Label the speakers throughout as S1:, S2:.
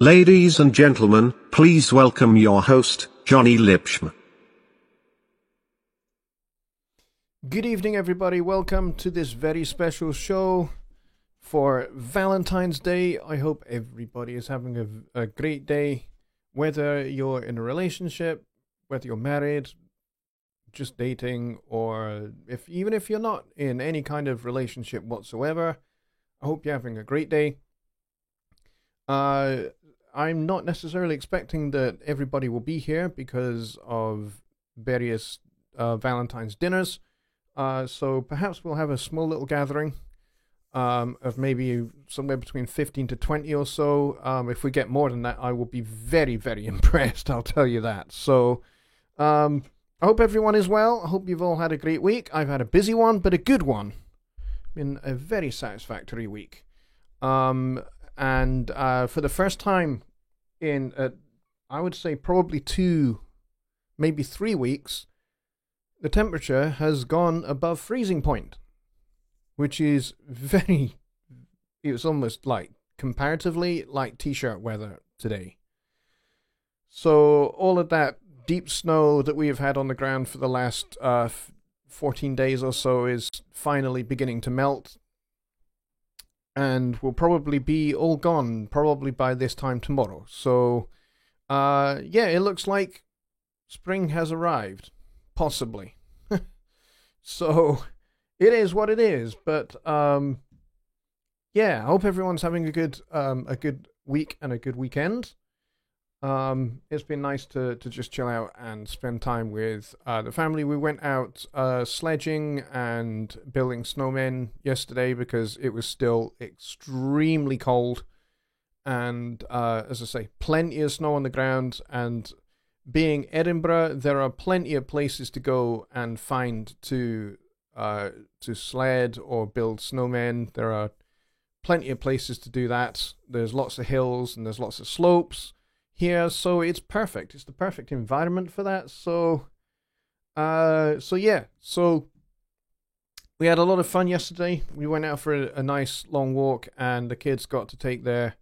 S1: Ladies and gentlemen, please welcome your host, Johnny Lipschm.
S2: Good evening, everybody. Welcome to this very special show for Valentine's Day. I hope everybody is having a great day, whether you're in a relationship, whether you're married, just dating, or even if you're not in any kind of relationship whatsoever. I hope you're having a great day. I'm not necessarily expecting that everybody will be here because of various Valentine's dinners. So perhaps we'll have a small little gathering of maybe somewhere between 15 to 20 or so. If we get more than that, I will be very, very impressed, I'll tell you that. So I hope everyone is well. I hope you've all had a great week. I've had a busy one, but a good one. Been a very satisfactory week. And for the first time in, I would say probably 2, maybe 3 weeks, the temperature has gone above freezing point, which is it's almost like, comparatively, like t-shirt weather today. So all of that deep snow that we have had on the ground for the last 14 days or so is finally beginning to melt, and will probably be all gone probably by this time tomorrow. So, it looks like spring has arrived, possibly. So, it is what it is. But I hope everyone's having a good week and a good weekend. It's been nice to just chill out and spend time with the family. We went out sledging and building snowmen yesterday because it was still extremely cold, and as I say, plenty of snow on the ground. And being Edinburgh, there are plenty of places to go and find to sled or build snowmen. There are plenty of places to do that. There's lots of hills and there's lots of slopes here, so it's perfect. It's the perfect environment for that. So we had a lot of fun yesterday. We went out for a nice long walk, and the kids got to take their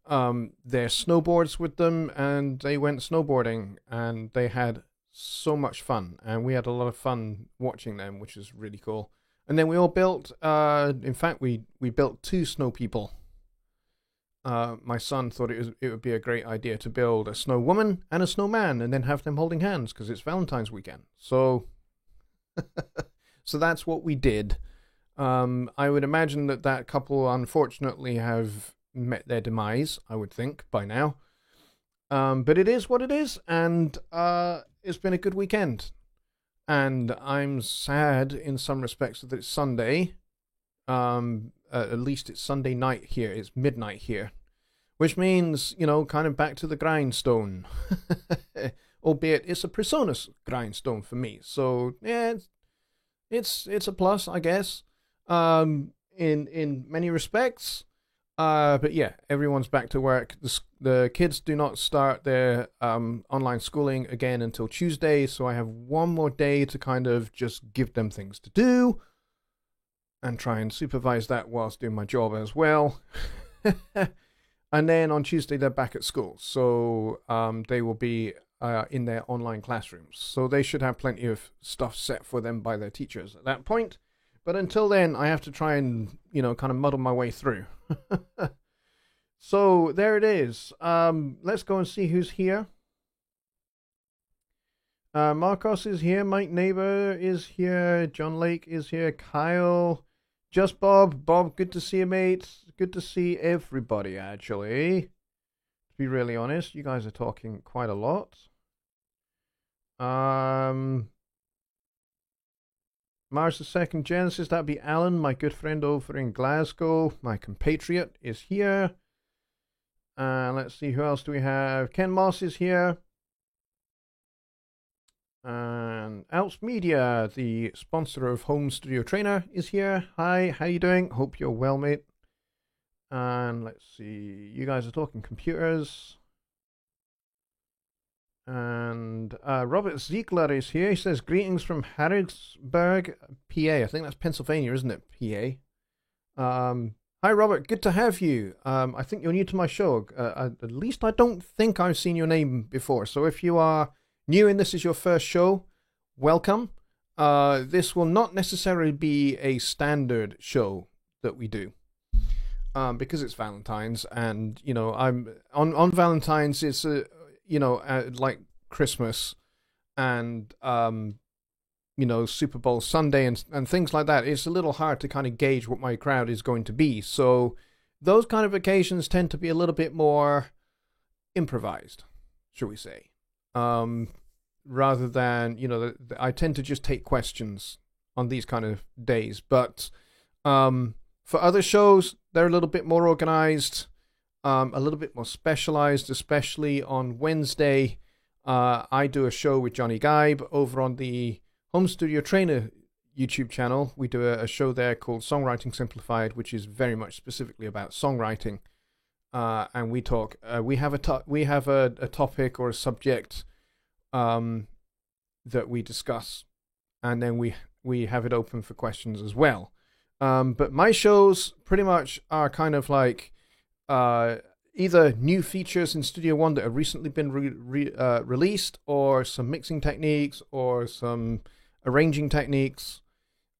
S2: snowboards with them, and they went snowboarding, and they had so much fun, and we had a lot of fun watching them, which is really cool. And then we all built, in fact, we built 2 snow people. My son thought it would be a great idea to build a snow woman and a snowman and then have them holding hands because it's Valentine's weekend. So, so that's what we did. I would imagine that couple unfortunately have met their demise, I would think, by now. But it is what it is, and it's been a good weekend. And I'm sad in some respects that it's Sunday. At least it's Sunday night here. It's midnight here, which means, kind of back to the grindstone. Albeit it's a PreSonus grindstone for me. So yeah, it's a plus, I guess. In many respects. But yeah, everyone's back to work. The kids do not start their online schooling again until Tuesday, so I have one more day to kind of just give them things to do and try and supervise that whilst doing my job as well. And then on Tuesday, they're back at school. So they will be in their online classrooms. So they should have plenty of stuff set for them by their teachers at that point. But until then, I have to try and, kind of muddle my way through. So there it is. Let's go and see who's here. Marcos is here. Mike Neighbor is here. John Lake is here. Kyle. Just Bob. Bob, good to see you, mate. Good to see everybody, actually. To be really honest, you guys are talking quite a lot. Mars the Second Genesis, that'd be Alan, my good friend over in Glasgow. My compatriot is here. Let's see, who else do we have? Ken Moss is here. And Alps Media, the sponsor of Home Studio Trainer, is here. Hi, how you doing? Hope you're well, mate. And let's see, you guys are talking computers. And Robert Ziegler is here. He says, greetings from Harrodsburg, PA. I think that's Pennsylvania, isn't it? PA. Hi, Robert. Good to have you. I think you're new to my show. At least I don't think I've seen your name before. So if you are new and this is your first show, welcome. This will not necessarily be a standard show that we do, because it's Valentine's, and I'm on Valentine's. It's like Christmas, and Super Bowl Sunday and things like that. It's a little hard to kind of gauge what my crowd is going to be. So those kind of occasions tend to be a little bit more improvised, shall we say, rather than I tend to just take questions on these kind of days. But for other shows, they're a little bit more organized, a little bit more specialized, especially on Wednesday. I do a show with Johnny Geib over on the Home Studio Trainer YouTube channel. We do a show there called Songwriting Simplified, which is very much specifically about songwriting. And we talk. We have a topic or a subject that we discuss, and then we have it open for questions as well. But my shows pretty much are kind of like either new features in Studio One that have recently been released, or some mixing techniques, or some arranging techniques,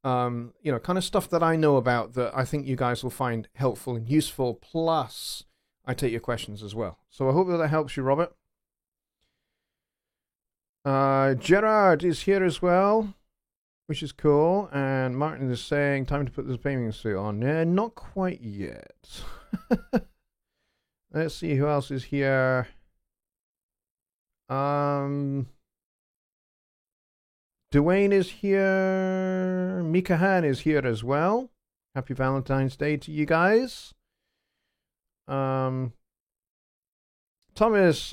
S2: kind of stuff that I know about that I think you guys will find helpful and useful. Plus, I take your questions as well. So I hope that helps you, Robert. Gerard is here as well, which is cool. And Martin is saying, time to put this bathing suit on. Yeah, not quite yet. Let's see who else is here. Dwayne is here. Mika Han is here as well. Happy Valentine's Day to you guys. Thomas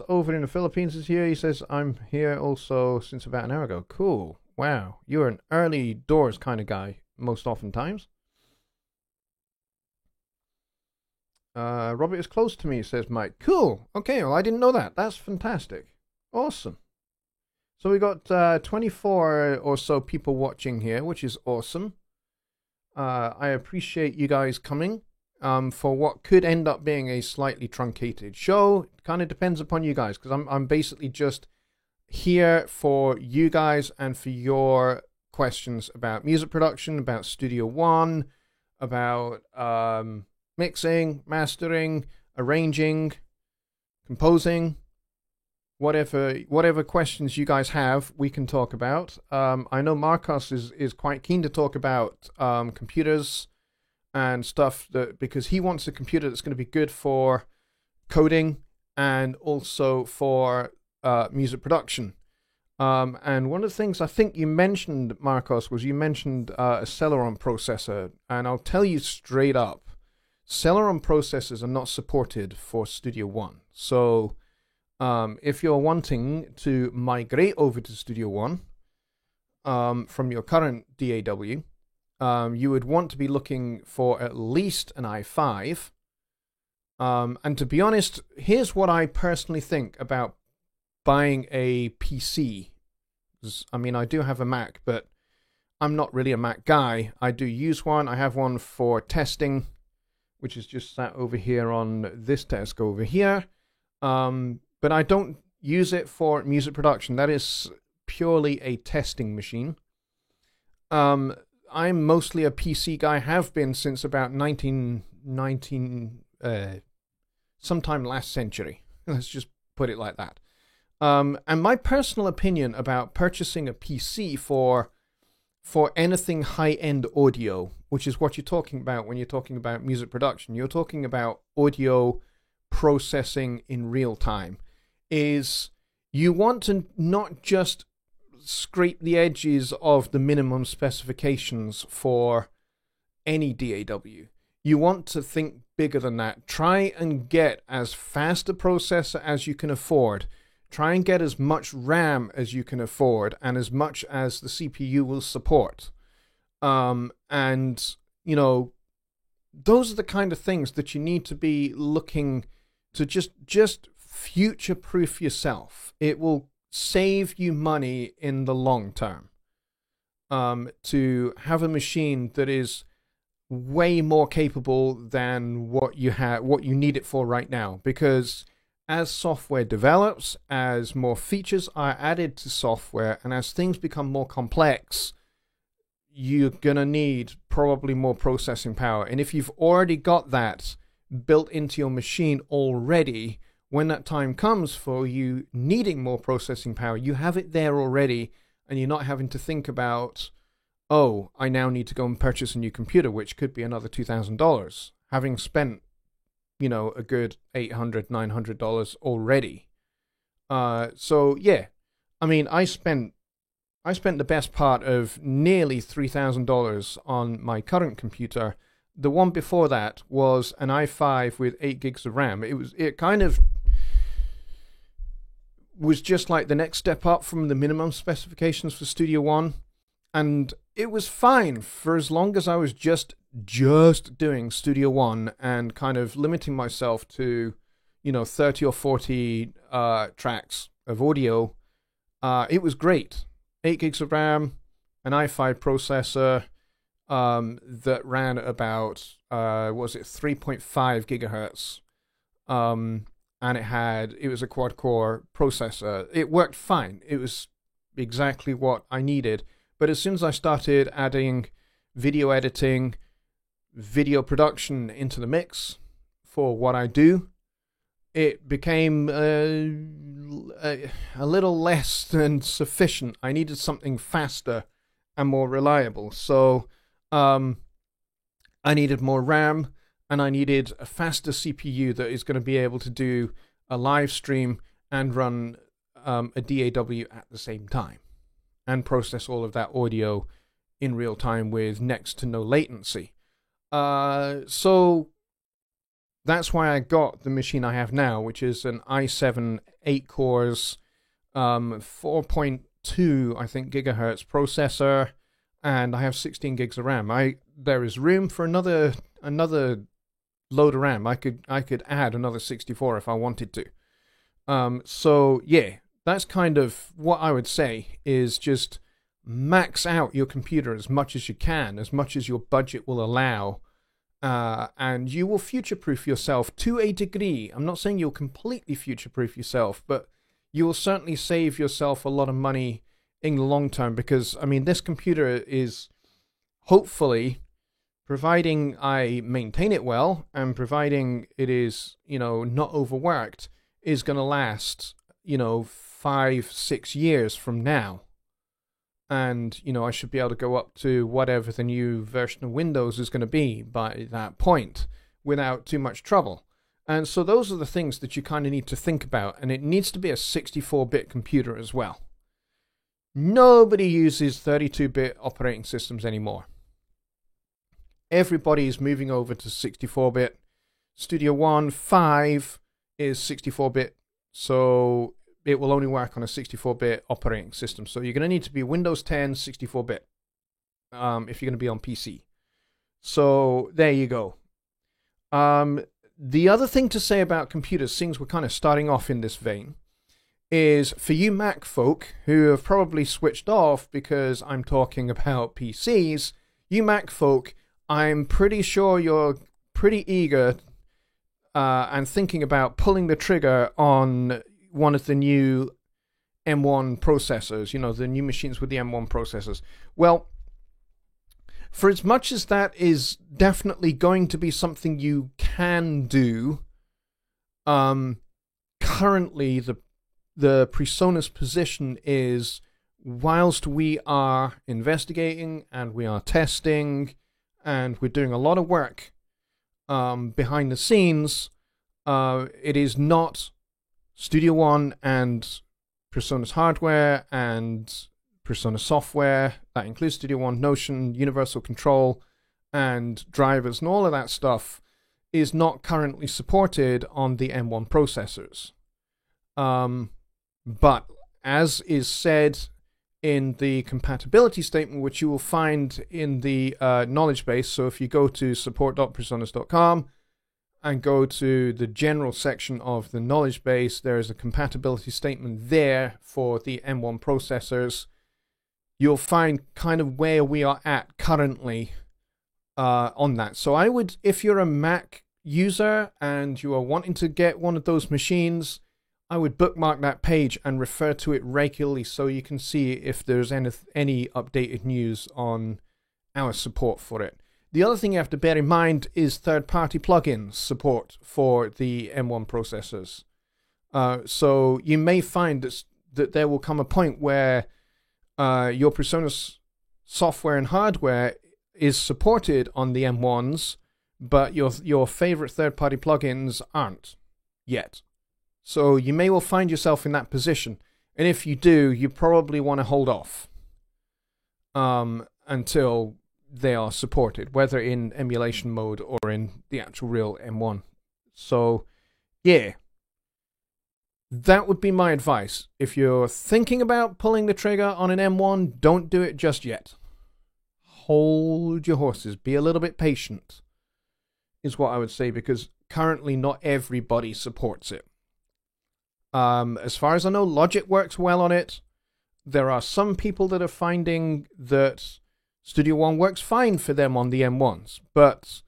S2: over in the Philippines is here. He says, I'm here also since about an hour ago. Cool. Wow. You're an early doors kind of guy most oftentimes. Robert is close to me, says Mike. Cool. Okay, well, I didn't know that. That's fantastic. Awesome. So we got 24 or so people watching here, which is awesome. I appreciate you guys coming for what could end up being a slightly truncated show. It kind of depends upon you guys, because I'm basically just here for you guys and for your questions about music production, about Studio One, about mixing, mastering, arranging, composing. Whatever questions you guys have, we can talk about. I know Marcos is quite keen to talk about computers and stuff, because he wants a computer that's going to be good for coding and also for music production. And one of the things I think you mentioned, Marcos, was you mentioned a Celeron processor. And I'll tell you straight up, Celeron processors are not supported for Studio One. So if you're wanting to migrate over to Studio One from your current DAW, you would want to be looking for at least an i5. And to be honest, here's what I personally think about buying a PC. I mean, I do have a Mac, but I'm not really a Mac guy. I do use one. I have one for testing, which is just sat over here on this desk over here. But I don't use it for music production. That is purely a testing machine. I'm mostly a PC guy, have been since about 1919, sometime last century. Let's just put it like that. And my personal opinion about purchasing a PC for anything high-end audio, which is what you're talking about when you're talking about music production, you're talking about audio processing in real time, is you want to not just scrape the edges of the minimum specifications for any DAW. You want to think bigger than that. Try and get as fast a processor as you can afford. Try and get as much RAM as you can afford and as much as the CPU will support. And, those are the kind of things that you need to be looking to just future-proof yourself. It will save you money in the long term. To have a machine that is way more capable than what you need it for right now. Because as software develops, as more features are added to software, and as things become more complex, you're gonna need probably more processing power. And if you've already got that built into your machine already, when that time comes for you needing more processing power, you have it there already, and you're not having to think about, oh, I now need to go and purchase a new computer, which could be another $2,000, having spent, a good $800, $900 already. So yeah, I mean, I spent the best part of nearly $3,000 on my current computer. The one before that was an i5 with 8 gigs of RAM. It kind of was just like the next step up from the minimum specifications for Studio One. And it was fine for as long as I was just doing Studio One and kind of limiting myself to, 30 or 40 tracks of audio. It was great. 8 gigs of RAM, an i5 processor that ran about, 3.5 gigahertz. And it was a quad-core processor. It worked fine. It was exactly what I needed. But as soon as I started adding video editing, video production into the mix for what I do, it became a little less than sufficient. I needed something faster and more reliable. So I needed more RAM, and I needed a faster CPU that is going to be able to do a live stream and run a DAW at the same time, and process all of that audio in real time with next to no latency. So that's why I got the machine I have now, which is an i7 8 cores, 4.2 I think gigahertz processor, and I have 16 gigs of RAM. There is room for another load of RAM. I could add another 64 if I wanted to. So yeah, that's kind of what I would say is just max out your computer as much as you can, as much as your budget will allow, and you will future-proof yourself to a degree. I'm not saying you'll completely future-proof yourself, but you will certainly save yourself a lot of money in the long term, because, I mean, this computer is hopefully, providing I maintain it well and providing it is, not overworked, is going to last, 5-6 years from now. And, I should be able to go up to whatever the new version of Windows is going to be by that point without too much trouble. And so those are the things that you kind of need to think about. And it needs to be a 64-bit computer as well. Nobody uses 32-bit operating systems anymore. Everybody is moving over to 64-bit. Studio One 5 is 64-bit, so it will only work on a 64-bit operating system. So you're going to need to be Windows 10 64-bit if you're going to be on PC. So there you go. The other thing to say about computers, since we're kind of starting off in this vein, is for you Mac folk who have probably switched off because I'm talking about PCs, you Mac folk, I'm pretty sure you're pretty eager and thinking about pulling the trigger on one of the new M1 processors, the new machines with the M1 processors. Well, for as much as that is definitely going to be something you can do, currently the PreSonus position is, whilst we are investigating and we are testing and we're doing a lot of work behind the scenes, it is not Studio One and PreSonus hardware and PreSonus software. That includes Studio One, Notion, Universal Control, and drivers, and all of that stuff is not currently supported on the M1 processors. But as is said in the compatibility statement, which you will find in the knowledge base, so if you go to support.presonus.com and go to the general section of the knowledge base, there is a compatibility statement there for the M1 processors. You'll find kind of where we are at currently on that. So I would, if you're a Mac user and you are wanting to get one of those machines, I would bookmark that page and refer to it regularly so you can see if there's any updated news on our support for it. The other thing you have to bear in mind is third-party plugins support for the M1 processors. So you may find that there will come a point where your PreSonus software and hardware is supported on the M1s, but your favorite third-party plugins aren't yet. So you may well find yourself in that position. And if you do, you probably want to hold off until they are supported, whether in emulation mode or in the actual real M1. So, yeah. That would be my advice. If you're thinking about pulling the trigger on an M1, don't do it just yet. Hold your horses. Be a little bit patient, is what I would say, because currently not everybody supports it. As far as I know, Logic works well on it. There are some people that are finding that Studio One works fine for them on the M1s, but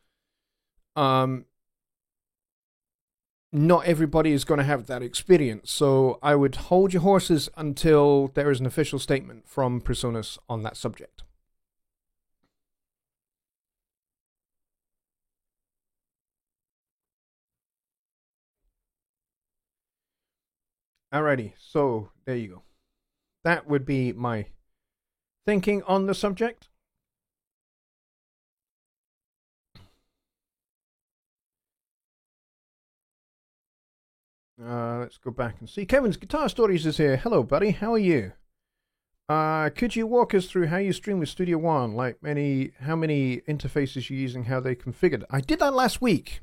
S2: not everybody is going to have that experience. So I would hold your horses until there is an official statement from PreSonus on that subject. Alrighty, so there you go. That would be my thinking on the subject. Let's go back and see. Kevin's Guitar Stories is here. Hello, buddy. How are you? Could you walk us through how you stream with Studio One? Like how many interfaces you're using, how they configured? I did that last week.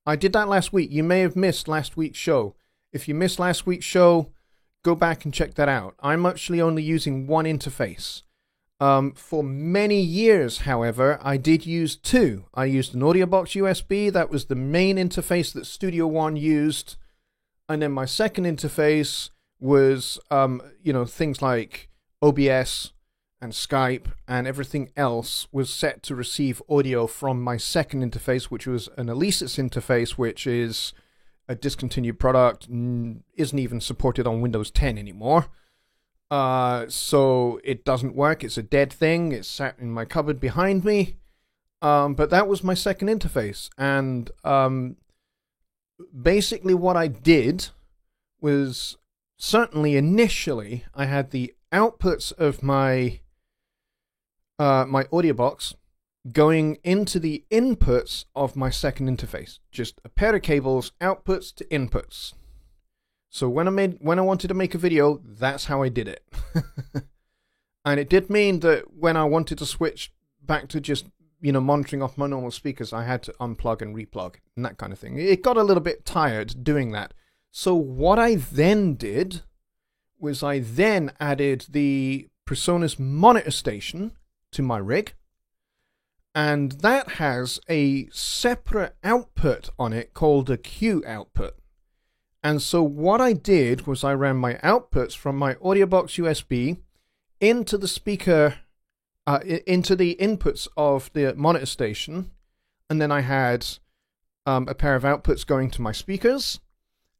S2: You may have missed last week's show. If you missed last week's show, go back and check that out. I'm actually only using one interface. For many years, however, I did use two. I used an AudioBox USB. That was the main interface that Studio One used. And then my second interface was, things like OBS and Skype and everything else was set to receive audio from my second interface, which was an Alesis interface, which is a discontinued product, isn't even supported on Windows 10 anymore. So it doesn't work. It's a dead thing. It's sat in my cupboard behind me. But that was my second interface. And basically what I did was, certainly initially, I had the outputs of my audio box going into the inputs of my second interface. Just a pair of cables, outputs to inputs. So when I wanted to make a video, that's how I did it. And it did mean that when I wanted to switch back to just, monitoring off my normal speakers, I had to unplug and replug and that kind of thing. It got a little bit tired doing that. So what I then did was I then added the PreSonus monitor station to my rig. And that has a separate output on it called a Q output. And so what I did was I ran my outputs from my AudioBox USB into the speaker, into the inputs of the monitor station. And then I had a pair of outputs going to my speakers.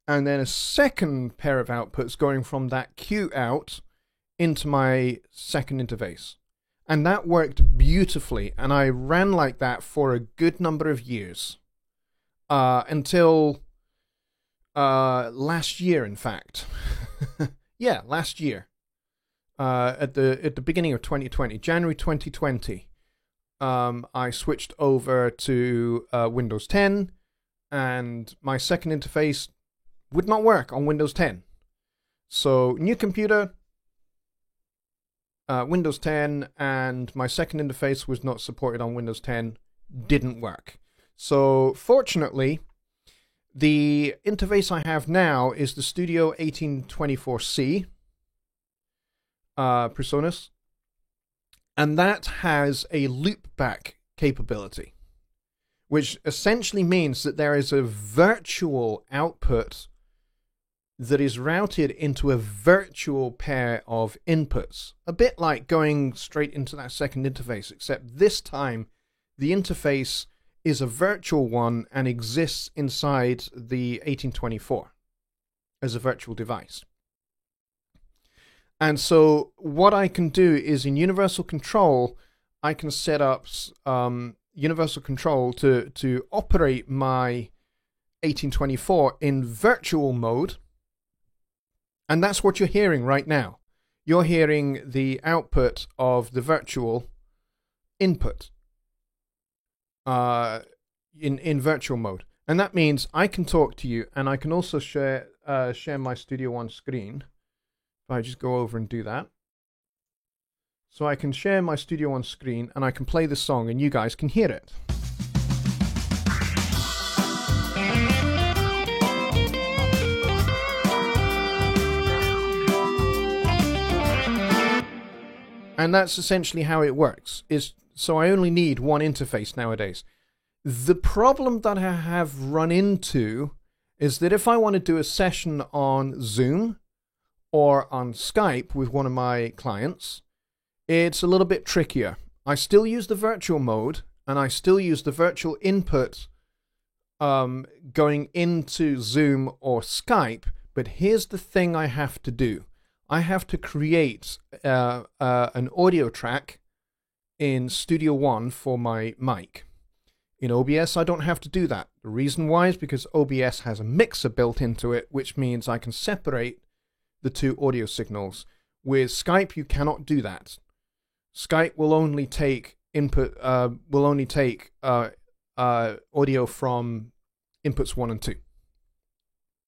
S2: And then a second pair of outputs going from that Q out into my second interface. And that worked beautifully. And I ran like that for a good number of years. Until last year, in fact. Yeah, last year. At the beginning of 2020, January 2020, I switched over to Windows 10, and my second interface would not work on Windows 10. So, new computer, Windows 10, and my second interface was not supported on Windows 10, didn't work. So, fortunately, the interface I have now is the Studio 1824C PreSonus, and that has a loopback capability, which essentially means that there is a virtual output that is routed into a virtual pair of inputs. A bit like going straight into that second interface, except this time the interface is a virtual one and exists inside the 1824 as a virtual device. And so what I can do is in Universal Control, I can set up Universal Control to operate my 1824 in virtual mode. And that's what you're hearing right now. You're hearing the output of the virtual input in virtual mode. And that means I can talk to you, and I can also share my Studio One screen. If I just go over and do that. So I can share my Studio One screen, and I can play the song, and you guys can hear it. And that's essentially how it works. So I only need one interface nowadays. The problem that I have run into is that if I want to do a session on Zoom or on Skype with one of my clients, it's a little bit trickier. I still use the virtual mode, and I still use the virtual input going into Zoom or Skype, but here's the thing I have to do. I have to create an audio track in Studio One for my mic. In OBS, I don't have to do that. The reason why is because OBS has a mixer built into it, which means I can separate the two audio signals. With Skype, you cannot do that. Skype will only take audio from inputs 1 and 2.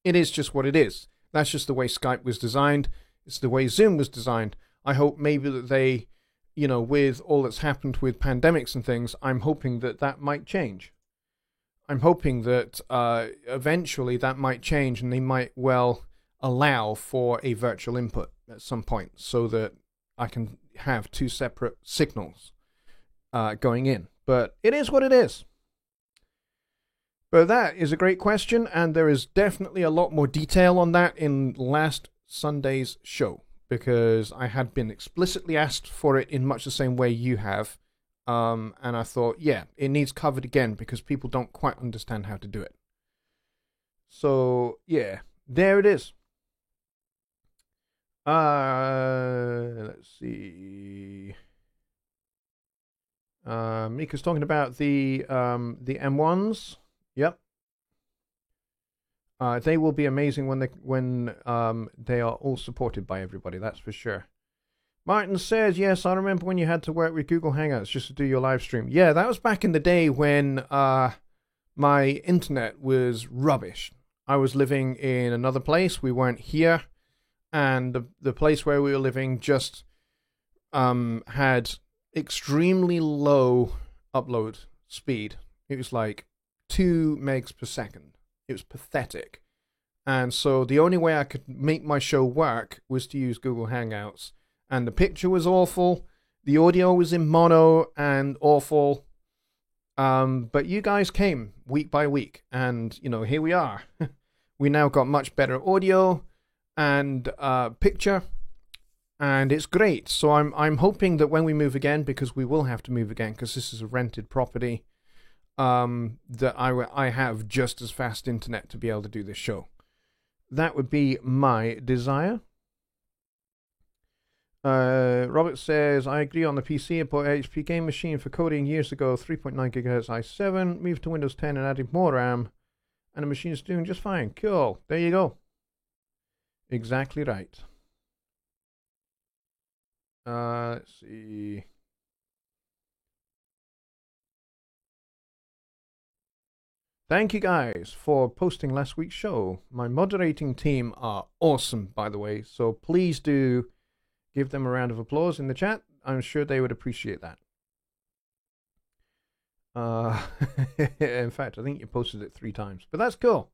S2: It is just what it is. That's just the way Skype was designed. It's the way Zoom was designed. I hope maybe that they, with all that's happened with pandemics and things, I'm hoping that might change. I'm hoping that eventually that might change, and they might well allow for a virtual input at some point so that I can have two separate signals going in. But it is what it is. But that is a great question, and there is definitely a lot more detail on that in last Sunday's show, because I had been explicitly asked for it in much the same way you have, and I thought, yeah, it needs covered again because people don't quite understand how to do it. So, yeah, there it is. Let's see. Mika's talking about the M1s. Yep. They will be amazing when they are all supported by everybody. That's for sure. Martin says, yes, I remember when you had to work with Google Hangouts just to do your live stream. Yeah, that was back in the day when my internet was rubbish. I was living in another place. We weren't here. And the place where we were living just had extremely low upload speed. It was like 2 megs per second. It was pathetic. And so the only way I could make my show work was to use Google Hangouts. And the picture was awful. The audio was in mono and awful. But you guys came week by week. And, here we are. We now got much better audio and picture. And it's great. So I'm hoping that when we move again, because we will have to move again, because this is a rented property, that I have just as fast internet to be able to do this show. That would be my desire. Robert says, I agree on the PC. I bought an HP game machine for coding years ago, 3.9 GHz i7, moved to Windows 10 and added more RAM, and the machine is doing just fine. Cool. There you go. Exactly right. Let's see. Thank you guys for posting last week's show. My moderating team are awesome, by the way, so please do give them a round of applause in the chat. I'm sure they would appreciate that. In fact, I think you posted it 3 times, but that's cool.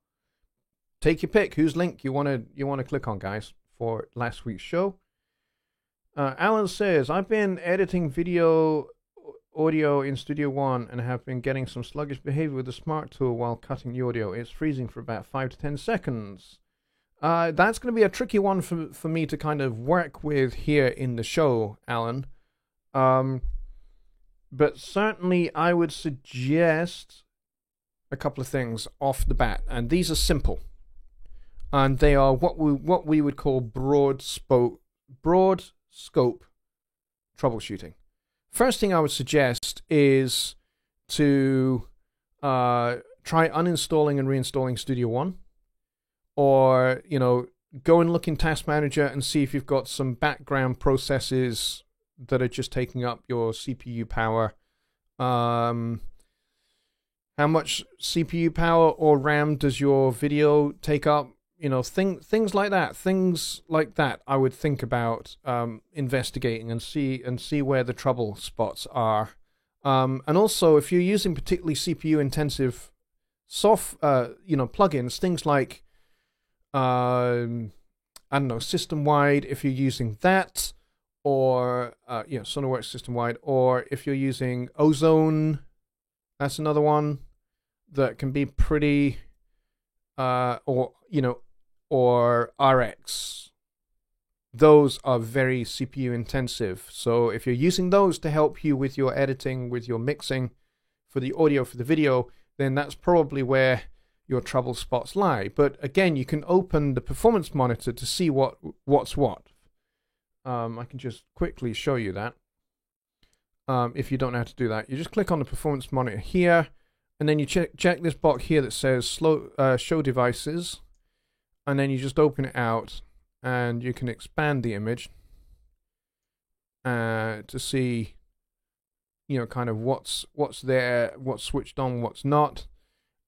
S2: Take your pick. Whose link you want to click on, guys, for last week's show. Alan says, I've been editing audio in Studio One and have been getting some sluggish behavior with the Smart Tool while cutting the audio. It's freezing for about 5 to 10 seconds. That's going to be a tricky one for me to kind of work with here in the show, Alan. But certainly I would suggest a couple of things off the bat, and these are simple. And they are what we would call broad scope troubleshooting. First thing I would suggest is to try uninstalling and reinstalling Studio One, or go and look in Task Manager and see if you've got some background processes that are just taking up your CPU power. How much CPU power or RAM does your video take up? Things like that. Things like that I would think about investigating and see where the trouble spots are. And also, if you're using particularly CPU intensive plugins, things like system wide, if you're using that, or SonarWorks system wide, or if you're using Ozone, that's another one that can be pretty or RX. Those are very CPU intensive. So if you're using those to help you with your editing, with your mixing for the audio, for the video, then that's probably where your trouble spots lie. But again, you can open the performance monitor to see what's what. I can just quickly show you that. If you don't know how to do that, you just click on the performance monitor here, and then you check this box here that says show devices, and then you just open it out, and you can expand the image to see, kind of what's there, what's switched on, what's not.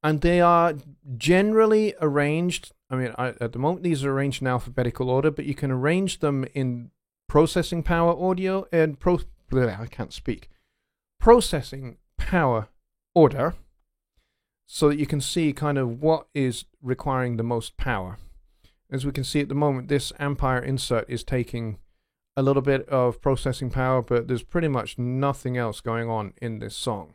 S2: And they are generally arranged. I mean, at the moment, these are arranged in alphabetical order, but you can arrange them in processing power audio and processing power order, so that you can see kind of what is requiring the most power. As we can see at the moment, this Ampere insert is taking a little bit of processing power, but there's pretty much nothing else going on in this song.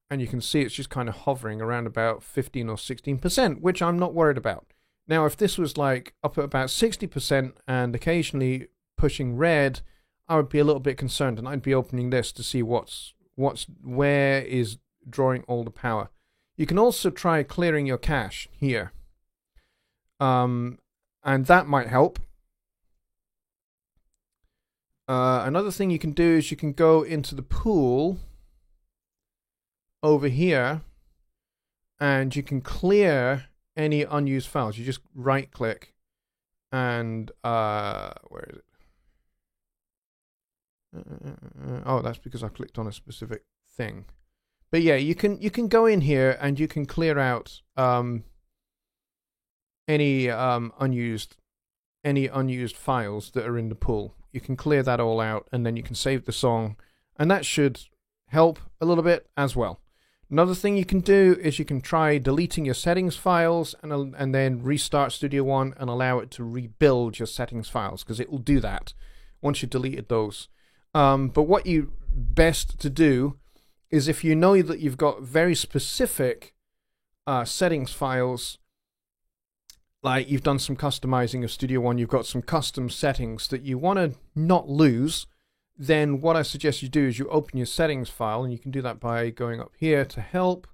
S2: And you can see it's just kind of hovering around about 15 or 16%, which I'm not worried about. Now, if this was like up at about 60% and occasionally pushing red, I would be a little bit concerned, and I'd be opening this to see where is drawing all the power. You can also try clearing your cache here. And that might help. Another thing you can do is you can go into the pool over here, and you can clear any unused files. You just right click and where is it? Oh, that's because I clicked on a specific thing. But yeah, you can go in here and you can clear out any unused files that are in the pool. You can clear that all out, and then you can save the song, and that should help a little bit as well. Another thing you can do is you can try deleting your settings files and then restart Studio One and allow it to rebuild your settings files, because it will do that once you've deleted those. But what you best to do is, if you know that you've got very specific settings files, like you've done some customizing of Studio One, you've got some custom settings that you want to not lose, then what I suggest you do is you open your settings file, and you can do that by going up here to help.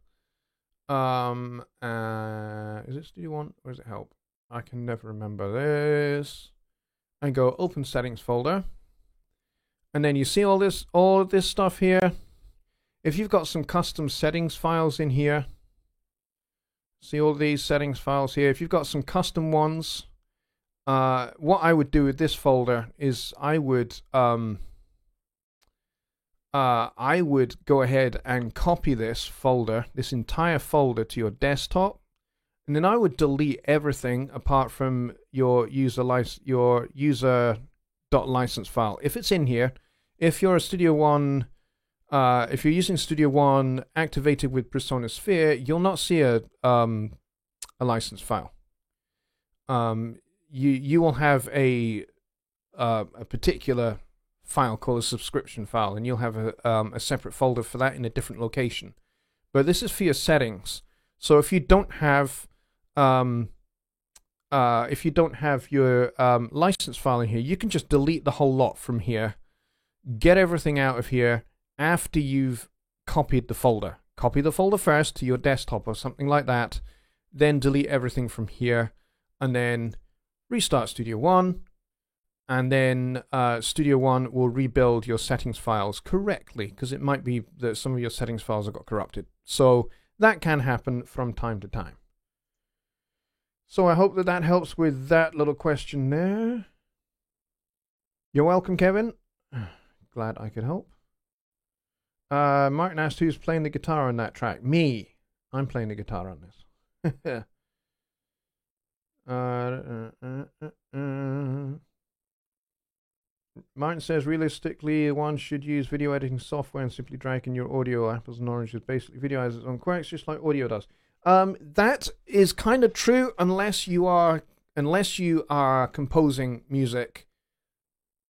S2: Is it Studio One or is it help? I can never remember this. And go open settings folder. And then you see all of this stuff here. If you've got some custom settings files in here, see all these settings files here. If you've got some custom ones, what I would do with this folder is I would go ahead and copy this folder, this entire folder, to your desktop, and then I would delete everything apart from your user.license file. If it's in here, if you're a Studio One, if you're using Studio One activated with Presonus Sphere, you'll not see a license file. You will have a particular file called a subscription file, and you'll have a separate folder for that in a different location. But this is for your settings. So if you don't have your license file in here, you can just delete the whole lot from here, get everything out of here, after you've copied the folder. Copy the folder first to your desktop or something like that, then delete everything from here, and then restart Studio One, and then Studio One will rebuild your settings files correctly, because it might be that some of your settings files have got corrupted. So that can happen from time to time. So I hope that that helps with that little question there. You're welcome, Kevin. Glad I could help. Martin asked who's playing the guitar on that track. Me. I'm playing the guitar on this. Martin says, realistically, one should use video editing software and simply drag in your audio. Apples and oranges basically video has its own quirks, just like audio does. That is kind of true unless you are composing music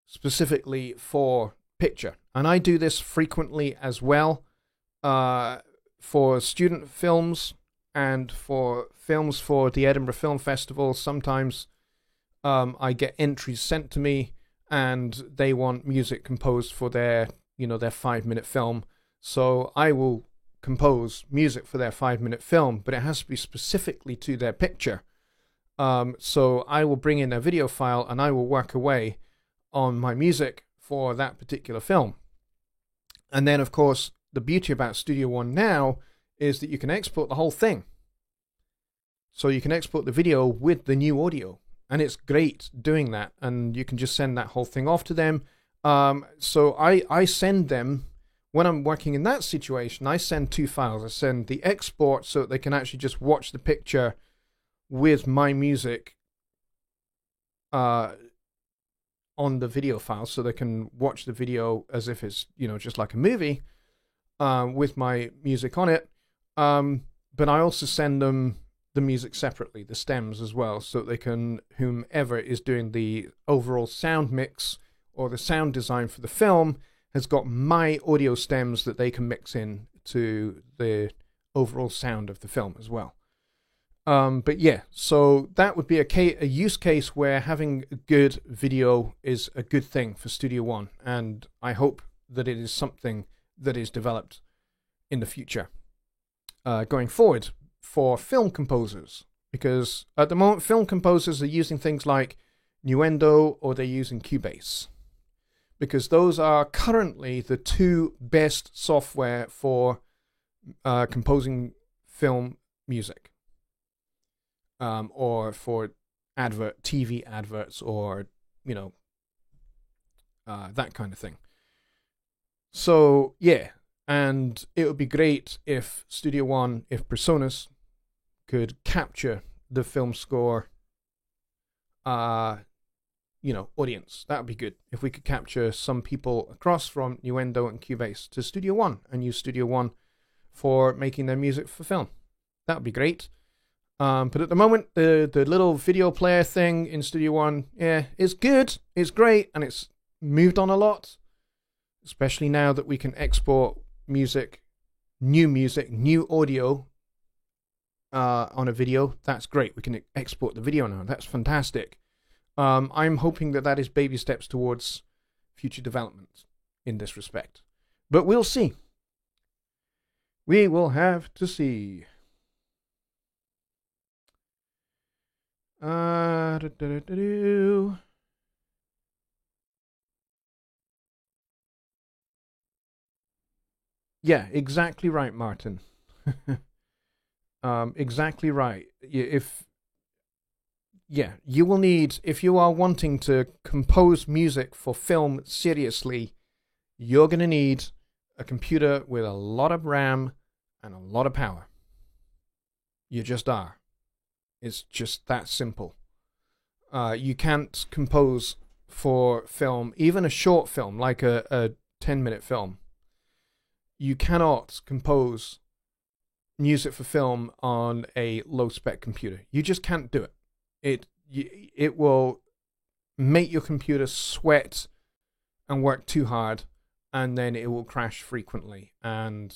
S2: specifically for picture. And I do this frequently as well, for student films and for films for the Edinburgh Film Festival. Sometimes I get entries sent to me and they want music composed for their 5-minute film. So I will compose music for their 5-minute film, but it has to be specifically to their picture. So I will bring in their video file and I will work away on my music for that particular film. And then, of course, the beauty about Studio One now is that you can export the whole thing. So you can export the video with the new audio, and it's great doing that, and you can just send that whole thing off to them. So I send them, when I'm working in that situation, I send 2 files. I send the export so that they can actually just watch the picture with my music on the video file, so they can watch the video as if it's, just like a movie, with my music on it. But I also send them the music separately, the stems as well, so they can, whomever is doing the overall sound mix or the sound design for the film has got my audio stems that they can mix in to the overall sound of the film as well. But yeah, so that would be a use case where having good video is a good thing for Studio One, and I hope that it is something that is developed in the future, going forward for film composers, because at the moment film composers are using things like Nuendo or they're using Cubase, because those are currently the 2 best software for composing film music. Or for TV adverts, or that kind of thing. So yeah, and it would be great if Studio One, if PreSonus could capture the film score, audience. That would be good if we could capture some people across from Nuendo and Cubase to Studio One and use Studio One for making their music for film. That would be great. But at the moment, the little video player thing in Studio One, is good, it's great, and it's moved on a lot, especially now that we can export music, new audio on a video. That's great. We can export the video now. That's fantastic. I'm hoping that that is baby steps towards future development in this respect. But we'll see. We will have to see. Yeah, exactly right, Martin. Exactly right. You will need, if you are wanting to compose music for film seriously, you're going to need a computer with a lot of RAM and a lot of power. You just are. It's just that simple. You can't compose for film, even a short film, like a 10-minute film. You cannot compose music for film on a low-spec computer. You just can't do it. It will make your computer sweat and work too hard, and then it will crash frequently. And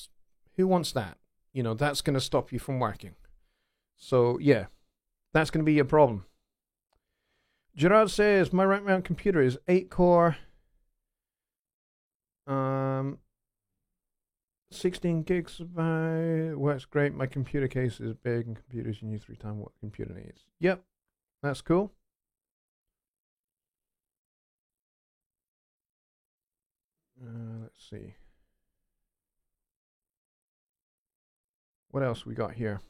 S2: who wants that? That's going to stop you from working. So, yeah. That's going to be a problem. Gerard says, my rack mount computer is 8-core. 16 gigs works great. My computer case is big and computers you use 3 times what computer needs. Yep, that's cool. Let's see. What else we got here?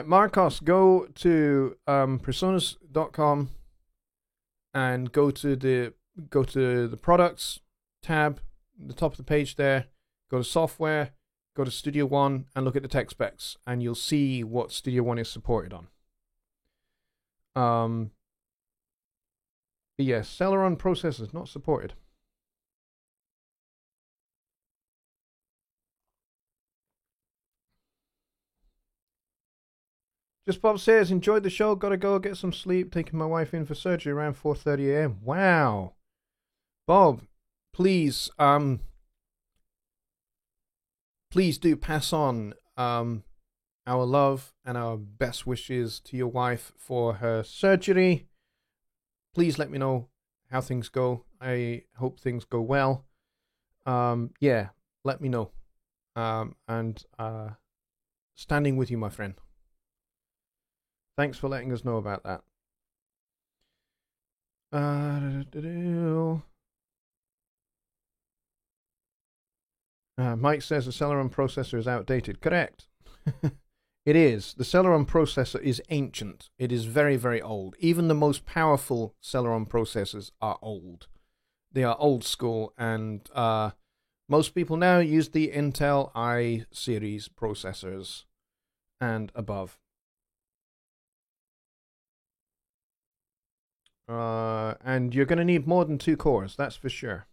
S2: Marcos, go to personas.com and go to the products tab, the top of the page there. Go to software, go to Studio One, and look at the tech specs, and you'll see what Studio One is supported on. But yes, Celeron processors not supported. Just Bob says, enjoyed the show. Gotta go get some sleep. Taking my wife in for surgery around 4:30 a.m. Wow, Bob, please do pass on our love and our best wishes to your wife for her surgery. Please let me know how things go. I hope things go well. Yeah, let me know. And standing with you, my friend. Thanks for letting us know about that. Mike says the Celeron processor is outdated. Correct. It is. The Celeron processor is ancient. It is very, very old. Even the most powerful Celeron processors are old. They are old school, and most people now use the Intel i series processors and above. And you're going to need more than 2 cores, that's for sure.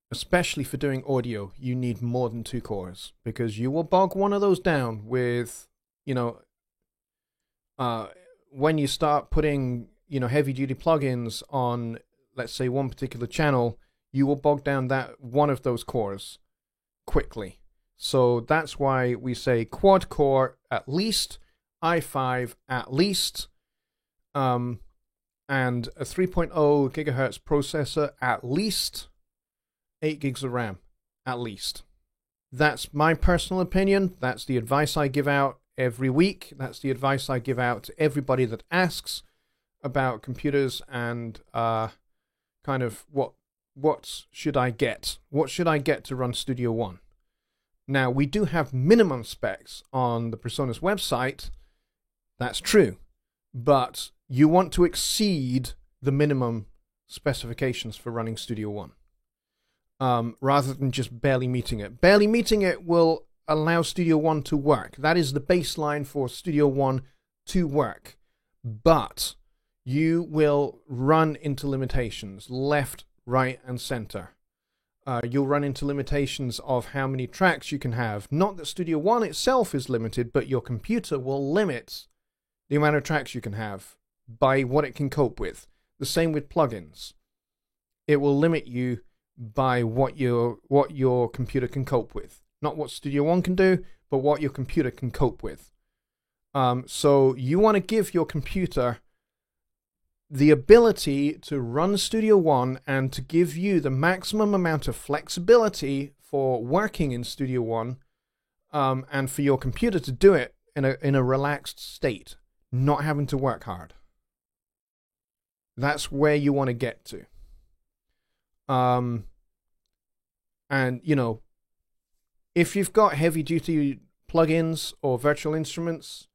S2: Especially for doing audio, you need more than 2 cores, because you will bog one of those down with, when you start putting, heavy-duty plugins on, let's say, one particular channel, you will bog down that one of those cores quickly. So that's why we say quad core at least, i5 at least, and a 3.0 gigahertz processor at least, 8 gigs of RAM at least. That's my personal opinion. That's the advice I give out every week. That's the advice I give out to everybody that asks about computers and kind of what should I get? What should I get to run Studio One? Now, we do have minimum specs on the Presonus website. That's true. But you want to exceed the minimum specifications for running Studio One, rather than just barely meeting it. Barely meeting it will allow Studio One to work. That is the baseline for Studio One to work. But you will run into limitations left, right, and center. You'll run into limitations of how many tracks you can have. Not that Studio One itself is limited, but your computer will limit the amount of tracks you can have by what it can cope with. The same with plugins. It will limit you by what your computer can cope with. Not what Studio One can do, but what your computer can cope with. So you want to give your computer the ability to run Studio One and to give you the maximum amount of flexibility for working in Studio One, and for your computer to do it in a relaxed state, not having to work hard. That's where you want to get to. And if you've got heavy duty plugins or virtual instruments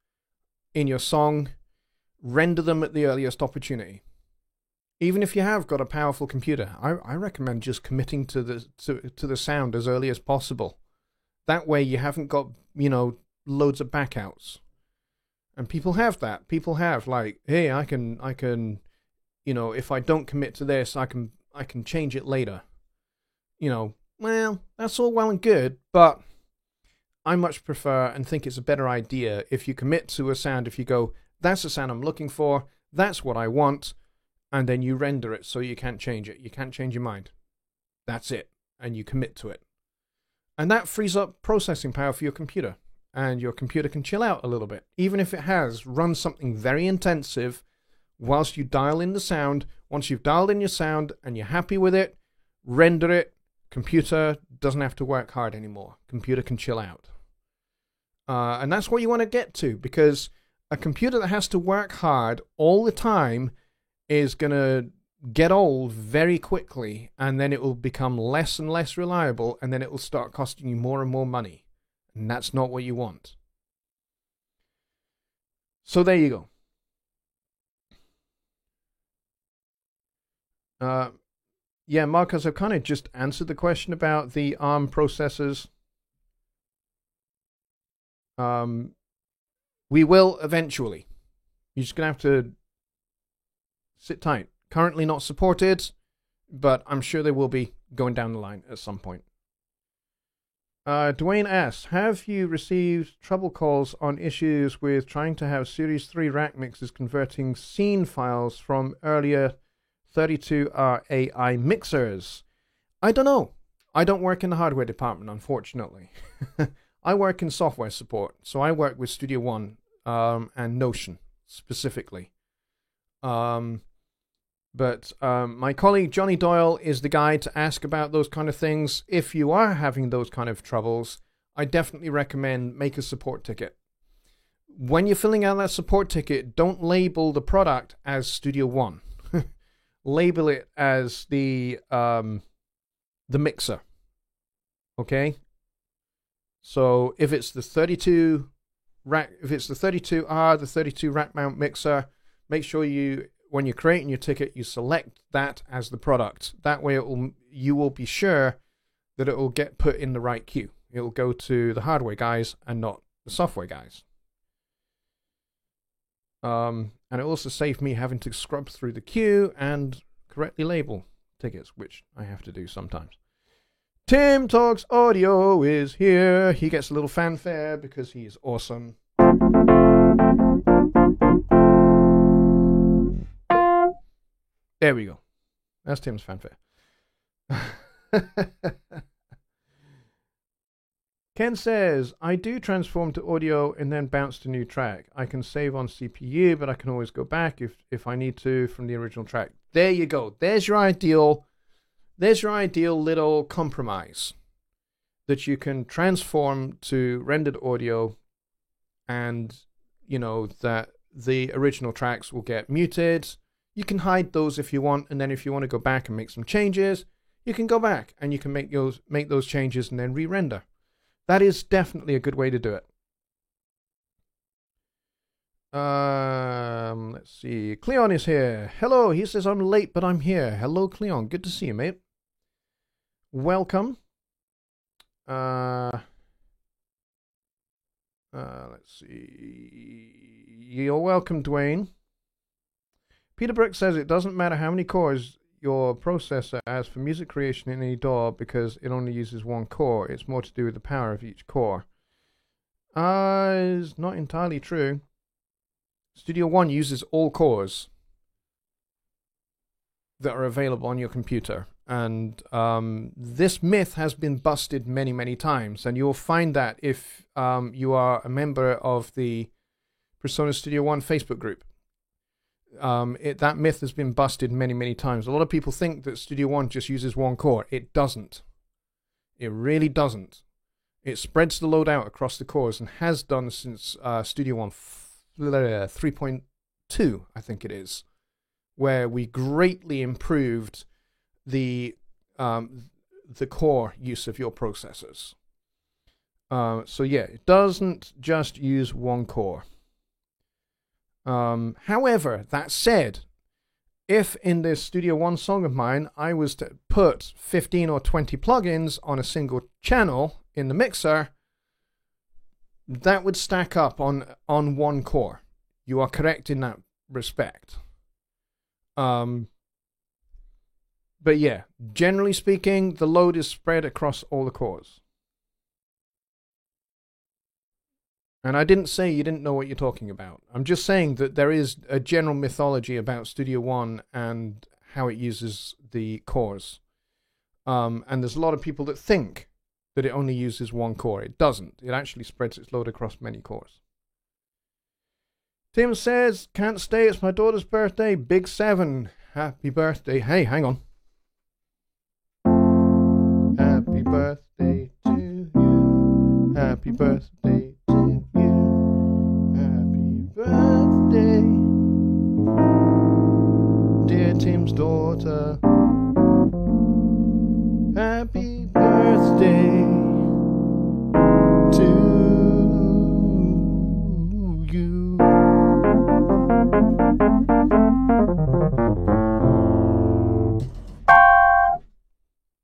S2: in your song, render them at the earliest opportunity. Even if you have got a powerful computer, I recommend just committing to the sound as early as possible. That way you haven't got, loads of backouts. And people have that. People have hey, I can if I don't commit to this, I can change it later. Well, that's all well and good, but I much prefer and think it's a better idea if you commit to a sound, if you go, that's the sound I'm looking for, that's what I want, and then you render it so you can't change it. You can't change your mind. That's it. And you commit to it. And that frees up processing power for your computer. and your computer can chill out a little bit. Even if it has run something very intensive whilst you dial in the sound, once you've dialed in your sound and you're happy with it, render it. Computer doesn't have to work hard anymore. Computer can chill out. And that's what you want to get to, because a computer that has to work hard all the time is going to get old very quickly, and then it will become less and less reliable, and then it will start costing you more and more money. And that's not what you want. So there you go. Yeah, Marcus, I've kind of just answered the question about the ARM processors. We will eventually. You're just going to have to sit tight. Currently not supported, but I'm sure they will be going down the line at some point. Dwayne asks, have you received trouble calls on issues with trying to have Series 3 rack mixes converting scene files from earlier 32R AI mixers? I don't know. I don't work in the hardware department, unfortunately. I work in software support, so I work with Studio One and Notion specifically. But my colleague Johnny Doyle is the guy to ask about those kind of things. If you are having those kind of troubles, I definitely recommend make a support ticket. When you're filling out that support ticket, don't label the product as Studio One. Label it as the mixer. Okay? So if it's the 32 rack, if it's the 32R, the 32 rack mount mixer, make sure you, when you're creating your ticket, you select that as the product. That way you will be sure that it will get put in the right queue. It will go to the hardware guys and not the software guys. And it also saved me having to scrub through the queue and correctly label tickets, which I have to do sometimes. Tim Talks Audio is here. He gets a little fanfare because he is awesome. There we go. That's Tim's fanfare. Ken says, I do transform to audio and then bounce to new track. I can save on CPU, but I can always go back if I need to from the original track. There you go. There's your ideal little compromise, that you can transform to rendered audio, and you know that the original tracks will get muted. You can hide those if you want, and then if you want to go back and make some changes, you can go back and you can make those changes and then re-render. That is definitely a good way to do it. Let's see. Cleon is here. Hello. He says, I'm late, but I'm here. Hello, Cleon. Good to see you, mate. Welcome. Let's see. You're welcome, Dwayne. Peter Brick says it doesn't matter how many cores your processor has for music creation in any DAW because it only uses one core. It's more to do with the power of each core. It's not entirely true. Studio One uses all cores that are available on your computer. And this myth has been busted many, many times. And you'll find that if you are a member of the Persona Studio One Facebook group. That myth has been busted many, many times. A lot of people think that Studio One just uses one core. It doesn't. It really doesn't. It spreads the load out across the cores and has done since Studio One 3.2, I think it is, where we greatly improved the core use of your processors. So yeah, it doesn't just use one core. However, that said, if in this Studio One song of mine I was to put 15 or 20 plugins on a single channel in the mixer, that would stack up on one core. You are correct in that respect. But yeah, generally speaking, the load is spread across all the cores. And I didn't say you didn't know what you're talking about. I'm just saying that there is a general mythology about Studio One and how it uses the cores. And there's a lot of people that think that it only uses one core. It doesn't. It actually spreads its load across many cores. Tim says, can't stay, it's my daughter's birthday. Big 7. Happy birthday. Hey, hang on. Happy birthday to you. Happy birthday to you. Happy birthday, dear Tim's daughter. Happy birthday to you.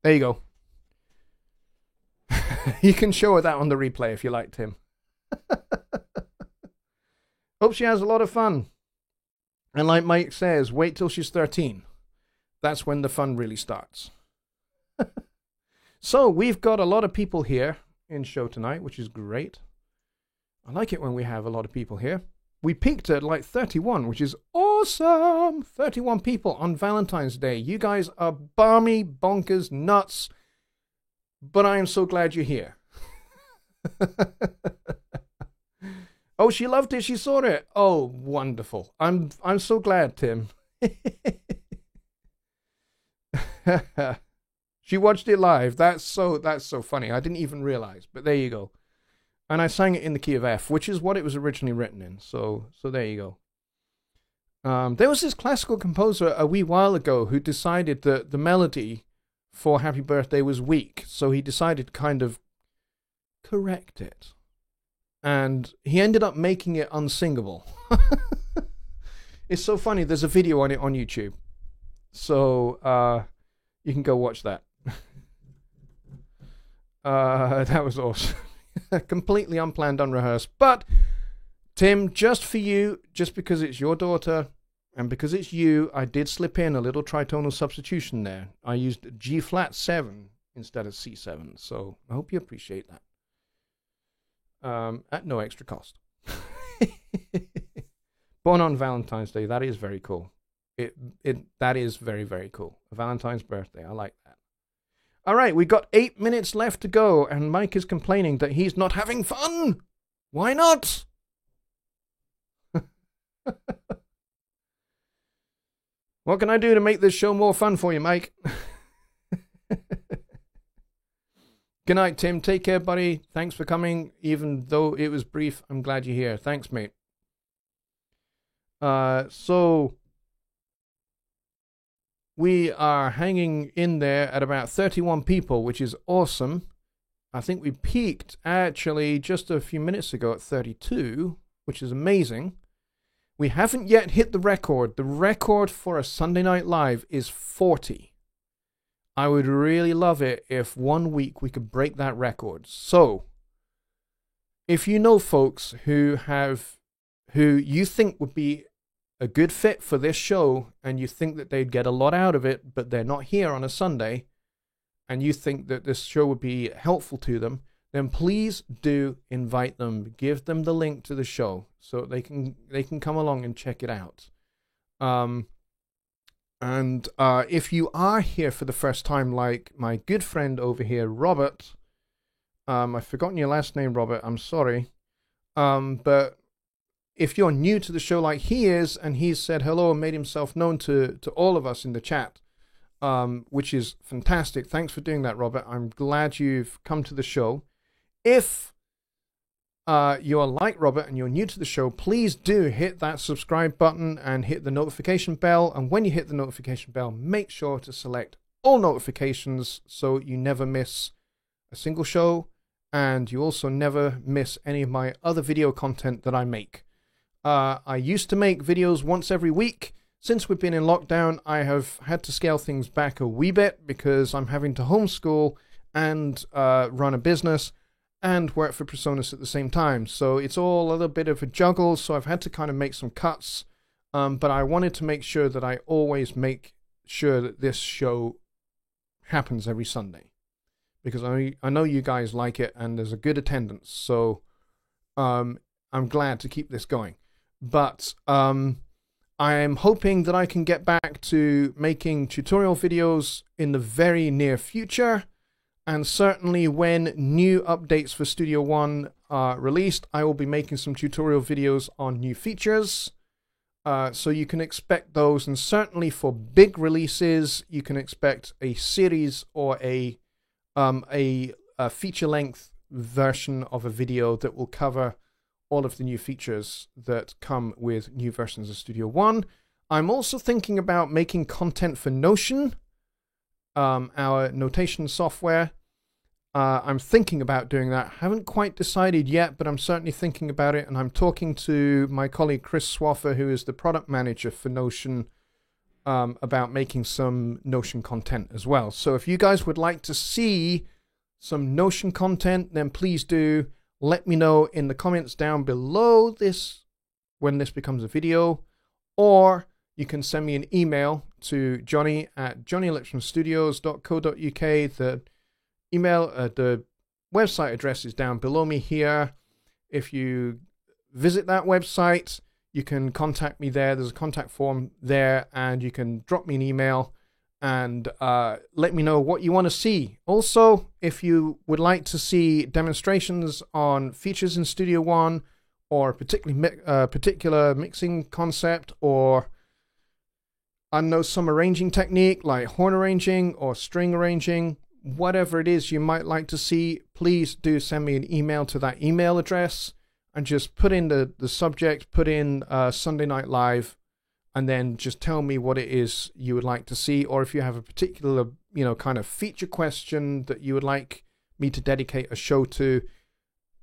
S2: There you go. You can show her that on the replay if you like, Tim. Hope she has a lot of fun. And like Mike says, wait till she's 13. That's when the fun really starts. So we've got a lot of people here in show tonight, which is great. I like it when we have a lot of people here. We peaked at like 31, which is awesome. 31 people on Valentine's Day. You guys are balmy, bonkers, nuts. But I am so glad you're here. Oh, she loved it. She saw it. Oh, wonderful. I'm so glad, Tim. She watched it live. That's so funny. I didn't even realize, but there you go. And I sang it in the key of F, which is what it was originally written in. So there you go. There was this classical composer a wee while ago who decided that the melody for Happy Birthday was weak, so he decided to kind of correct it. And he ended up making it unsingable. It's so funny. There's a video on it on YouTube. So you can go watch that. That was awesome. Completely unplanned, unrehearsed. But, Tim, just for you, just because it's your daughter, and because it's you, I did slip in a little tritonal substitution there. I used G flat 7 instead of C7. So I hope you appreciate that. At no extra cost. Born on Valentine's Day. That is very cool. That is very, very cool. A Valentine's birthday. I like that. All right, we got 8 minutes left to go, and Mike is complaining that he's not having fun. Why not? What can I do to make this show more fun for you, Mike? Good night, Tim. Take care, buddy. Thanks for coming. Even though it was brief, I'm glad you're here. Thanks, mate. So we are hanging in there at about 31 people, which is awesome. I think we peaked actually just a few minutes ago at 32, which is amazing. We haven't yet hit the record. The record for a Sunday Night Live is 40. I would really love it if one week we could break that record. So, if you know folks who you think would be a good fit for this show, and you think that they'd get a lot out of it, but they're not here on a Sunday, and you think that this show would be helpful to them, then please do invite them. Give them the link to the show so they can come along and check it out. And if you are here for the first time, like my good friend over here, Robert, I've forgotten your last name, Robert. I'm sorry. But if you're new to the show like he is, and he's said hello and made himself known to all of us in the chat, which is fantastic. Thanks for doing that, Robert. I'm glad you've come to the show. If you're like Robert and you're new to the show, please do hit that subscribe button and hit the notification bell. And when you hit the notification bell, make sure to select all notifications so you never miss a single show, and you also never miss any of my other video content that I make. I used to make videos once every week. Since we've been in lockdown, I have had to scale things back a wee bit because I'm having to homeschool and run a business and work for Presonus at the same time. So it's all a little bit of a juggle, so I've had to kind of make some cuts. But I wanted to make sure that I always make sure that this show happens every Sunday, because I know you guys like it and there's a good attendance. So I'm glad to keep this going. But I am hoping that I can get back to making tutorial videos in the very near future. And certainly when new updates for Studio One are released, I will be making some tutorial videos on new features. So you can expect those, and certainly for big releases, you can expect a series or a feature-length version of a video that will cover all of the new features that come with new versions of Studio One. I'm also thinking about making content for Notion, our notation software. I'm thinking about doing that. Haven't quite decided yet, but I'm certainly thinking about it, and I'm talking to my colleague Chris Swaffer, who is the product manager for Notion, about making some Notion content as well. So if you guys would like to see some Notion content, then please do let me know in the comments down below this when this becomes a video, or you can send me an email to johnny@johnnylipshamstudios.co.uk. The website address is down below me here. If you visit that website, you can contact me there. There's a contact form there, and you can drop me an email and let me know what you want to see. Also, if you would like to see demonstrations on features in Studio One, or particular mixing concept, or I know some arranging technique like horn arranging or string arranging, whatever it is you might like to see, please do send me an email to that email address, and just put in the subject, put in Sunday Night Live, and then just tell me what it is you would like to see. Or if you have a particular, kind of feature question that you would like me to dedicate a show to,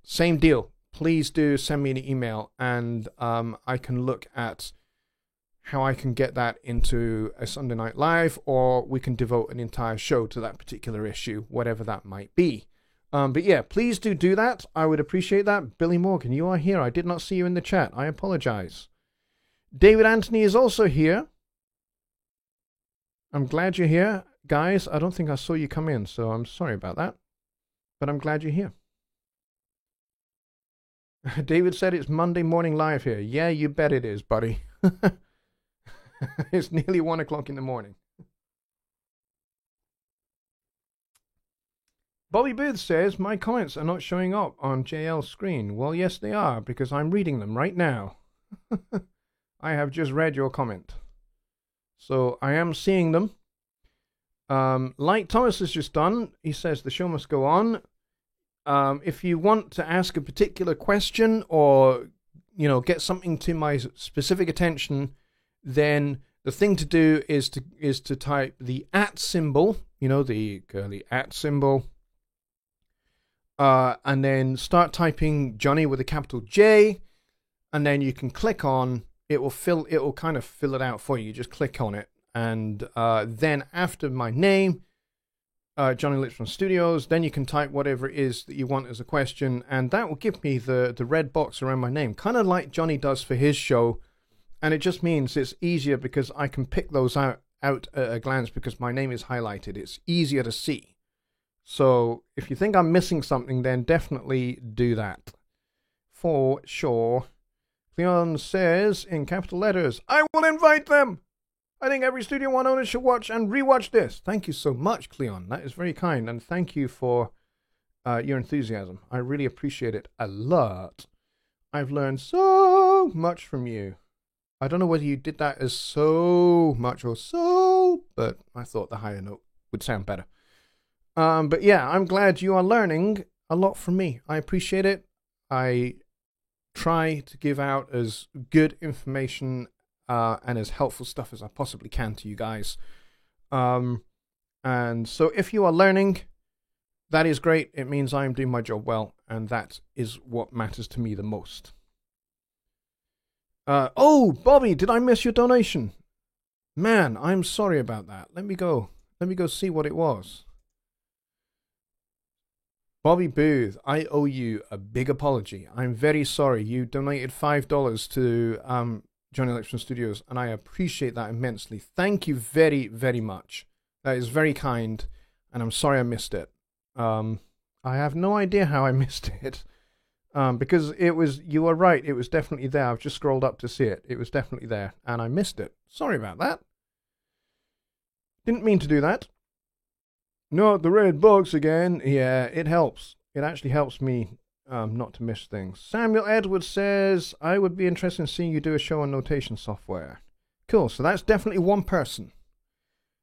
S2: same deal. Please do send me an email, and I can look at how I can get that into a Sunday Night Live, or we can devote an entire show to that particular issue, whatever that might be. But yeah, please do that. I would appreciate that. Billy Morgan, you are here. I did not see you in the chat. I apologize. David Anthony is also here. I'm glad you're here. Guys, I don't think I saw you come in, so I'm sorry about that. But I'm glad you're here. David said it's Monday morning live here. Yeah, you bet it is, buddy. It's nearly 1 o'clock in the morning. Bobby Booth says, my comments are not showing up on JL's screen. Well, yes, they are, because I'm reading them right now. I have just read your comment. So I am seeing them. Like Thomas has just done, he says the show must go on. If you want to ask a particular question, or, get something to my specific attention, then the thing to do is to type the @ symbol, the curly @ symbol, and then start typing Johnny with a capital J, and then you can click on it. Will kind of fill it out for you. You just click on it, and then after my name, Johnny Lipsham Studios, then you can type whatever it is that you want as a question, and that will give me the red box around my name, kind of like Johnny does for his show. And it just means it's easier because I can pick those out at a glance because my name is highlighted. It's easier to see. So if you think I'm missing something, then definitely do that. For sure. Cleon says in capital letters, I will invite them. I think every Studio One owner should watch and rewatch this. Thank you so much, Cleon. That is very kind. And thank you for your enthusiasm. I really appreciate it a lot. I've learned so much from you. I don't know whether you did that as so much or so, but I thought the higher note would sound better. But yeah, I'm glad you are learning a lot from me. I appreciate it. I try to give out as good information and as helpful stuff as I possibly can to you guys. And so if you are learning, that is great. It means I am doing my job well, and that is what matters to me the most. Oh, Bobby, did I miss your donation? Man, I'm sorry about that. Let me go see what it was. Bobby Booth, I owe you a big apology. I'm very sorry. You donated $5 to Johnny Lipsham Studios, and I appreciate that immensely. Thank you very, very much. That is very kind, and I'm sorry I missed it. I have no idea how I missed it. Because you were right, it was definitely there. I've just scrolled up to see it. It was definitely there, and I missed it. Sorry about that. Didn't mean to do that. Not the red box again. Yeah, it helps. It actually helps me not to miss things. Samuel Edwards says, I would be interested in seeing you do a show on notation software. Cool, so that's definitely one person.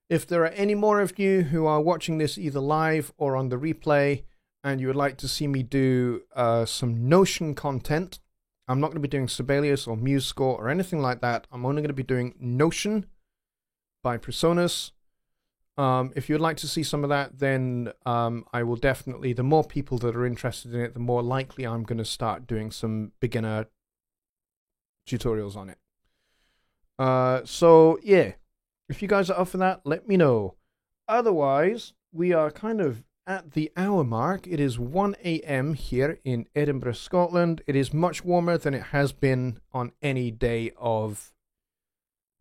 S2: If there are any more of you who are watching this either live or on the replay, and you would like to see me do some Notion content, I'm not going to be doing Sibelius or MuseScore or anything like that. I'm only going to be doing Notion by Presonus. If you'd like to see some of that, then I will definitely, the more people that are interested in it, the more likely I'm going to start doing some beginner tutorials on it. So, yeah, if you guys are up for that, let me know. Otherwise, we are kind of at the hour mark. It is 1 a.m. here in Edinburgh, Scotland. It is much warmer than it has been on any day of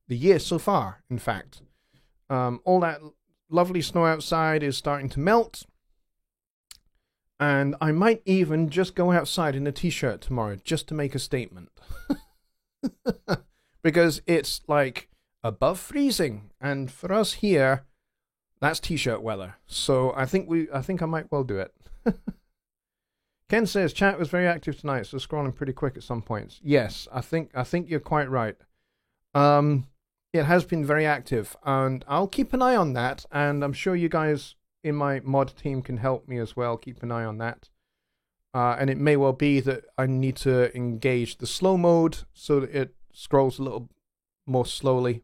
S2: the year so far, in fact. All that lovely snow outside is starting to melt. And I might even just go outside in a t-shirt tomorrow just to make a statement. Because it's like above freezing. And for us here, that's t-shirt weather. So I think I might well do it. Ken says chat was very active tonight, so scrolling pretty quick at some points. Yes, I think you're quite right. It has been very active, and I'll keep an eye on that, and I'm sure you guys in my mod team can help me as well. Keep an eye on that. And it may well be that I need to engage the slow mode so that it scrolls a little more slowly.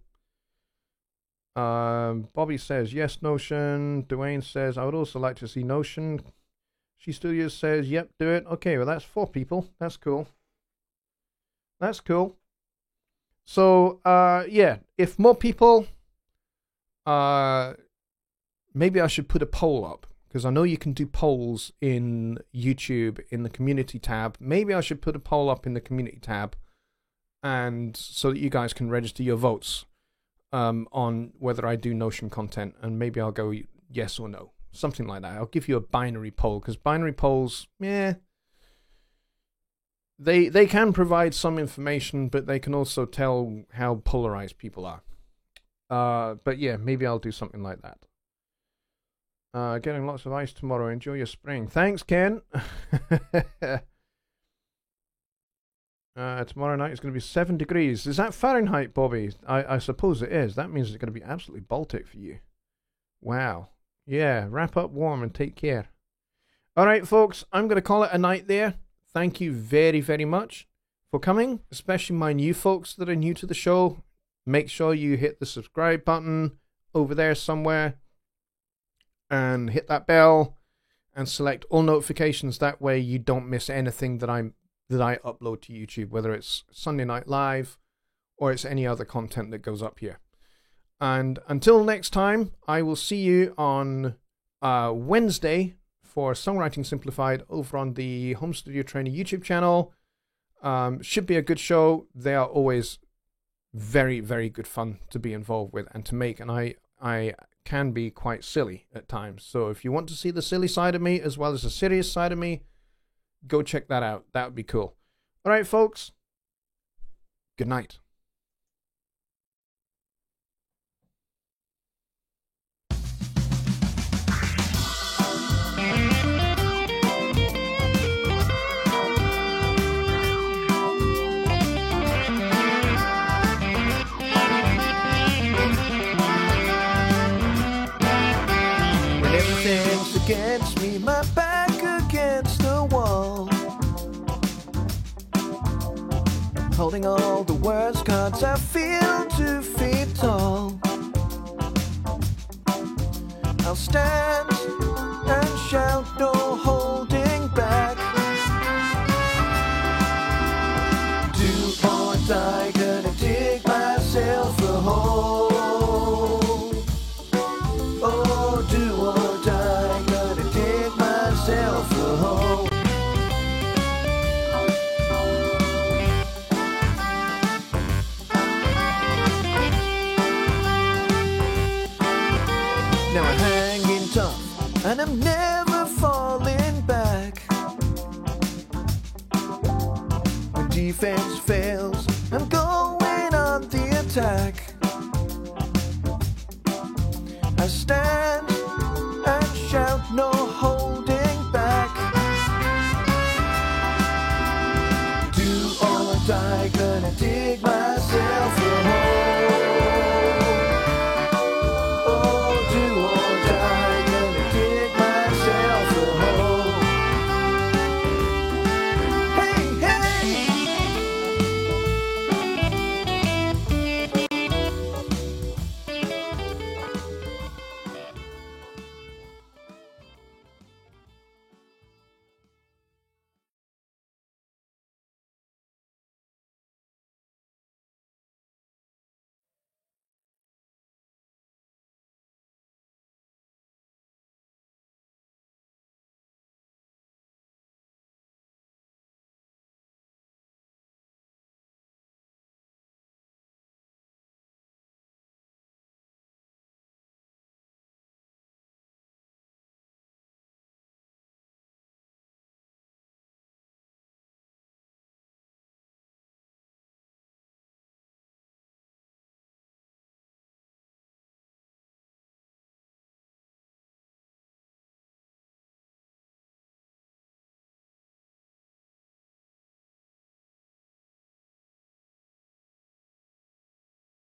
S2: Bobby says, yes, Notion. Dwayne says, I would also like to see Notion. She Studios says, yep, do it. Okay, well, that's 4 people. That's cool. That's cool. So, yeah, if more people, maybe I should put a poll up, because I know you can do polls in YouTube in the community tab. Maybe I should put a poll up in the community tab, and so that you guys can register your votes on whether I do Notion content, and maybe I'll go yes or no, something like that. I'll give you a binary poll, because binary polls, they can provide some information, but they can also tell how polarized people are. But yeah, maybe I'll do something like that. Getting lots of ice tomorrow. Enjoy your spring. Thanks, Ken. Tomorrow night is going to be 7 degrees. Is that Fahrenheit, Bobby? I suppose it is. That means it's going to be absolutely Baltic for you. Wow. Yeah, wrap up warm and take care. All right, folks, I'm going to call it a night there. Thank you very, very much for coming, especially my new folks that are new to the show. Make sure you hit the subscribe button over there somewhere and hit that bell and select all notifications. That way you don't miss anything that I upload to YouTube, whether it's Sunday Night Live or it's any other content that goes up here. And until next time, I will see you on Wednesday for Songwriting Simplified over on the Home Studio Trainer YouTube channel. Should be a good show. They are always very, very good fun to be involved with and to make, and I can be quite silly at times. So if you want to see the silly side of me as well as the serious side of me, go check that out. That would be cool. All right, folks. Good night. When everything's against me, my back against the wall, holding all the worst cards I feel 2 feet tall. I'll stand and shout, no holding back. Do or die, gonna dig myself a hole. Oh, do or die, gonna dig myself a hole. Now I'm hanging tough, and I'm never falling back. When defense fails, I'm going on the attack. I stand and no hope.